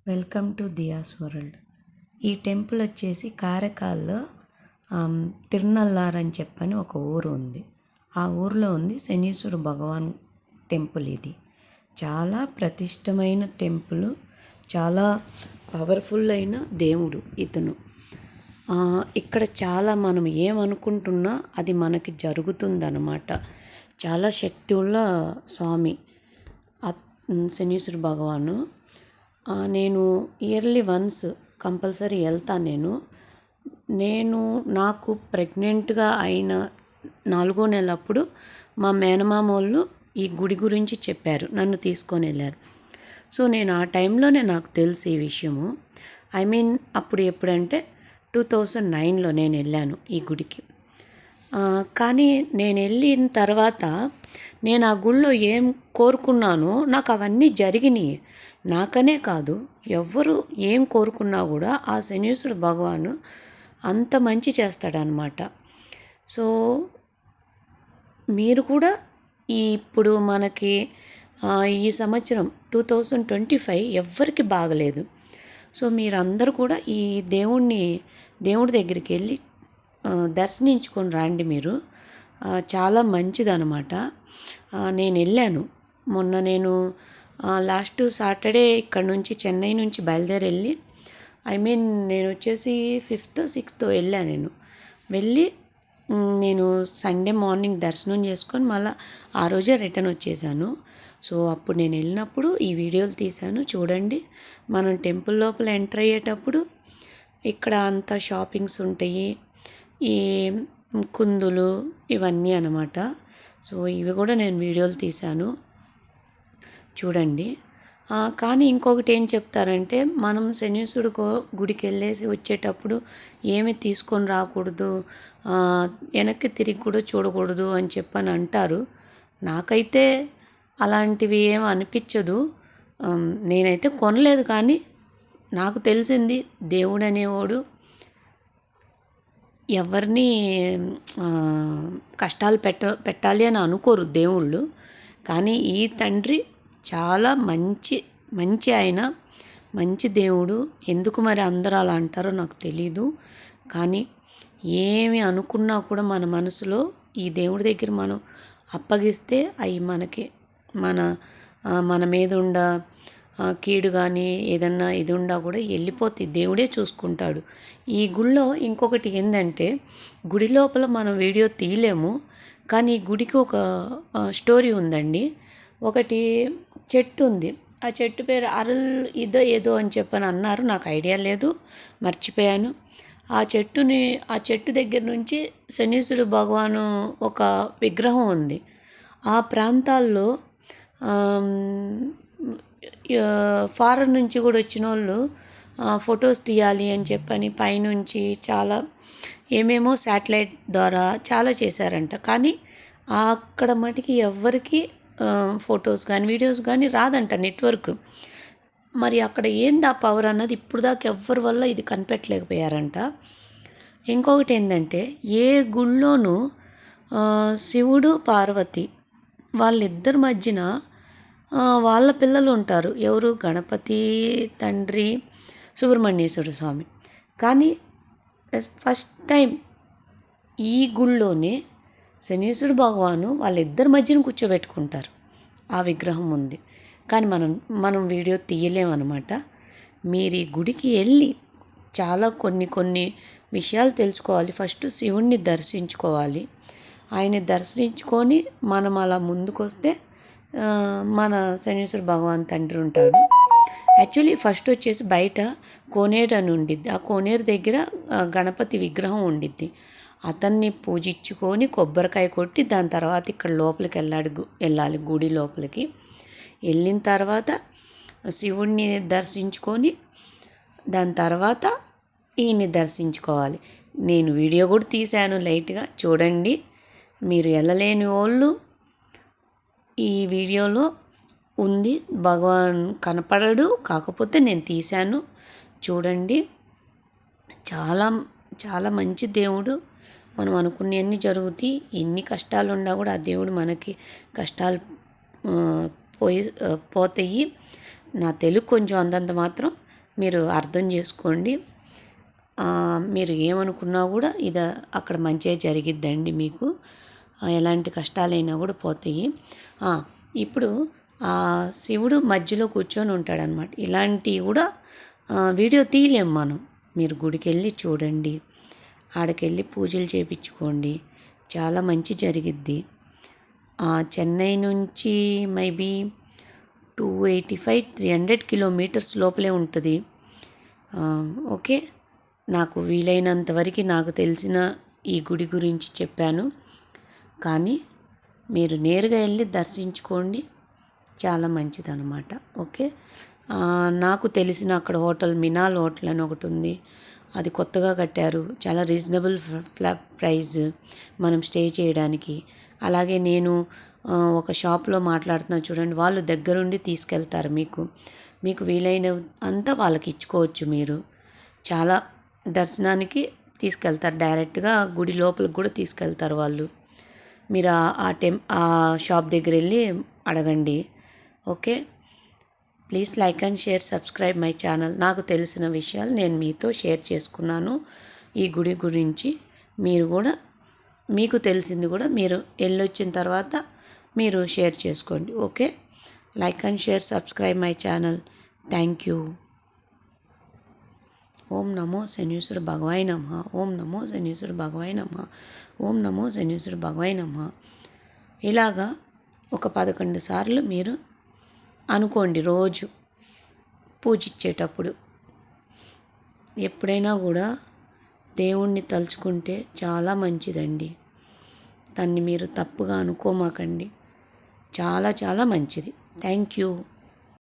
Welcome to diyas world. ఈ temple వచ్చేసి కారైకాల్లో తిరునల్లార్ అని చెప్పని ఒక ఊరు ఉంది. ఆ ఊరిలో ఉంది శనీశ్వర భగవాన్ టెంపుల్. ఇది చాలా ప్రతిష్టమైన టెంపుల్, చాలా పవర్ఫుల్ అయిన దేవుడు ఇతను. ఇక్కడ చాలా మనం ఏమనుకుంటున్నా అది మనకి జరుగుతుందన్నమాట. చాలా శక్తి ఉన్న స్వామి శనీశ్వర భగవాను. నేను ఇయర్లీ వన్స్ కంపల్సరీ వెళ్తాను. నాకు ప్రెగ్నెంట్గా అయిన 4వ నెలప్పుడు మా మేనమామ వాళ్ళు ఈ గుడి గురించి చెప్పారు, నన్ను తీసుకొని వెళ్ళారు. సో నేను ఆ టైంలోనే నాకు తెలుసు ఈ విషయము. అప్పుడు ఎప్పుడంటే 2009లో నేను వెళ్ళాను ఈ గుడికి. కానీ నేను వెళ్ళిన తర్వాత నేను ఆ గుళ్ళో ఏం కోరుకున్నానో నాకు అవన్నీ జరిగినాయి. నాకనే కాదు, ఎవ్వరు ఏం కోరుకున్నా కూడా ఆ శనీశ్వర భగవాను అంత మంచి చేస్తాడనమాట. సో మీరు కూడా ఇప్పుడు మనకి ఈ సంవత్సరం 2025 ఎవ్వరికి బాగలేదు. సో మీరందరూ కూడా ఈ దేవుడి దగ్గరికి వెళ్ళి దర్శించుకొని రండి. మీరు చాలా మంచిదనమాట. నేను వెళ్ళాను మొన్న. నేను లాస్ట్ సాటర్డే ఇక్కడ నుంచి చెన్నై నుంచి బయలుదేరి వెళ్ళి నేను వచ్చేసి 5th 6th వెళ్ళాను. నేను సండే మార్నింగ్ దర్శనం చేసుకొని మళ్ళీ ఆ రోజే రిటర్న్ వచ్చేసాను. సో అప్పుడు నేను వెళ్ళినప్పుడు ఈ వీడియోలు తీశాను, చూడండి. మనం టెంపుల్ లోపల ఎంటర్ అయ్యేటప్పుడు ఇక్కడ అంతా షాపింగ్స్ ఉంటాయి, ఈ కుందులు ఇవన్నీ అన్నమాట. సో ఇవి కూడా నేను వీడియోలు తీశాను, చూడండి. కానీ ఇంకొకటి ఏం చెప్తారంటే, మనం శనీశ్వరుడు గుడికి వెళ్ళేసి వచ్చేటప్పుడు ఏమి తీసుకొని రాకూడదు, వెనక్కి తిరిగి కూడా చూడకూడదు అని చెప్పని అంటారు. నాకైతే అలాంటివి ఏమి అనిపించదు. నేనైతే కొనలేదు, కానీ నాకు తెలిసింది దేవుడు అనేవాడు ఎవరిని కష్టాలు పెట్టాలి అని అనుకోరు దేవుళ్ళు. కానీ ఈ తండ్రి చాలా మంచి ఆయన, మంచి దేవుడు. ఎందుకు మరి అందరూ అలా అంటారో నాకు తెలీదు. కానీ ఏమి అనుకున్నా కూడా మన మనసులో ఈ దేవుడి దగ్గర మనం అప్పగిస్తే అవి మనకి మన మీద ఉండ కీడు కానీ ఏదన్నా ఇది ఉండా కూడా వెళ్ళిపోతుంది, దేవుడే చూసుకుంటాడు. ఈ గుడిలో ఇంకొకటి ఏంటంటే, గుడి లోపల మనం వీడియో తీయలేము, కానీ ఈ గుడికి ఒక స్టోరీ ఉందండి. ఒకటి చెట్టు ఉంది, ఆ చెట్టు పేరు ఏదో అని చెప్పని అన్నారు, నాకు ఐడియా లేదు, మర్చిపోయాను. ఆ చెట్టు దగ్గర నుంచి శనీశ్వర భగవాను ఒక విగ్రహం ఉంది. ఆ ప్రాంతాల్లో ఫారెన్ నుంచి కూడా వచ్చిన వాళ్ళు ఫొటోస్ తీయాలి అని చెప్పని పైనుంచి చాలా ఏమేమో శాటిలైట్ ద్వారా చాలా చేశారంట. కానీ అక్కడ మటుకి ఎవ్వరికి ఫొటోస్ కానీ వీడియోస్ కానీ రాదంట, నెట్వర్క్. మరి అక్కడ ఏంది ఆ పవర్ అన్నది ఇప్పుడు దాకా ఎవ్వరి వల్ల ఇది కనిపెట్టలేకపోయారంట. ఇంకొకటి ఏంటంటే, ఏ గుళ్ళోనూ శివుడు పార్వతి వాళ్ళిద్దరి మధ్యన వాళ్ళ పిల్లలు ఉంటారు. ఎవరు? గణపతి తండ్రి, సుబ్రహ్మణ్యేశ్వర స్వామి. కానీ ఫస్ట్ టైం ఈ గుళ్ళోనే శనీశ్వర భగవాను వాళ్ళిద్దరి మధ్యన కూర్చోబెట్టుకుంటారు. ఆ విగ్రహం ఉంది, కానీ మనం వీడియో తీయలేమన్నమాట. మీరు ఈ గుడికి వెళ్ళి చాలా కొన్ని విషయాలు తెలుసుకోవాలి. ఫస్ట్ శివుణ్ణి దర్శించుకోవాలి. ఆయన్ని దర్శించుకొని మనం అలా ముందుకు వస్తే మన శనీశ్వర భగవాన్ తండ్రి ఉంటాడు. యాక్చువల్లీ ఫస్ట్ వచ్చేసి బయట కోనేరు అని ఉండిద్ది. ఆ కోనేరు దగ్గర గణపతి విగ్రహం ఉండిద్ది. అతన్ని పూజించుకొని కొబ్బరికాయ కొట్టి దాని తర్వాత ఇక్కడ లోపలికి వెళ్ళాలి గుడి లోపలికి. వెళ్ళిన తర్వాత శివుణ్ణి దర్శించుకొని దాని తర్వాత ఈయన్ని దర్శించుకోవాలి. నేను వీడియో కూడా తీశాను, లైట్గా చూడండి. మీరు వెళ్ళలేని వాళ్ళు ఈ వీడియోలో ఉంది. భగవాన్ కనపడడు, కాకపోతే నేను తీశాను, చూడండి. చాలా చాలా మంచి దేవుడు. మనం అనుకునేవన్నీ జరుగుతాయి. ఎన్ని కష్టాలు ఉన్నా కూడా ఆ దేవుడు మనకి కష్టాలు పోతాయి. నా తెలుగు కొంచెం అంతంత మాత్రం మీరు అర్థం చేసుకోండి. మీరు ఏమనుకున్నా కూడా ఇది అక్కడ మంచిగా జరిగిద్దండి మీకు. ఎలాంటి కష్టాలైనా కూడా పోతాయి. ఇప్పుడు ఆ శివుడు మధ్యలో కూర్చొని ఉంటాడనమాట. ఇలాంటివి కూడా వీడియో తీయలేం మనం. మీరు గుడికి వెళ్ళి చూడండి, ఆడకెళ్ళి పూజలు చేయించుకోండి, చాలా మంచి జరిగిద్ది. చెన్నై నుంచి మేబీ 285-300 కిలోమీటర్స్ లోపలే ఉంటుంది. ఓకే, నాకు వీలైనంత వరకు నాకు తెలిసిన ఈ గుడి గురించి చెప్పాను. కానీ మీరు నేరుగా వెళ్ళి దర్శించుకోండి, చాలా మంచిదన్నమాట. ఓకే, నాకు తెలిసిన అక్కడ హోటల్ మినాల్ హోటల్ అని ఒకటి ఉంది. అది కొత్తగా కట్టారు, చాలా రీజనబుల్ ప్రైస్ మనం స్టే చేయడానికి. అలాగే నేను ఒక షాప్లో మాట్లాడుతున్నా చూడండి, వాళ్ళు దగ్గరుండి తీసుకెళ్తారు. మీకు వీలైన అంతా వాళ్ళకి ఇచ్చుకోవచ్చు. మీరు చాలా దర్శనానికి తీసుకెళ్తారు, డైరెక్ట్గా గుడి లోపలికి కూడా తీసుకెళ్తారు వాళ్ళు. మీరు ఆ షాప్ దగ్గర వెళ్ళి అడగండి. Okay, please like and share, subscribe my channel. నాకు తెలిసిన విషయాలు నేను మీతో షేర్ చేసుకున్నాను ఈ గుడి గురించి. మీరు కూడా మీకు తెలిసింది కూడా మీరు వెళ్ళొచ్చిన తర్వాత మీరు షేర్ చేసుకోండి. Okay, like and share, subscribe my channel. Thank you. Om నమో శనీశ్వర భగవాయ నమః. ఓం నమో శనీశ్వర భగవాయ నమః. ఓం నమో శనీశ్వర భగవాయ నమః. ఇలాగా ఒక 11 సార్లు మీరు అనుకోండి రోజు పూజించేటప్పుడు. ఎప్పుడైనా కూడా దేవుణ్ణి తలుచుకుంటే చాలా మంచిదండి. దాన్ని మీరు తప్పుగా అనుకోమాకండి. చాలా చాలా మంచిది. Thank you.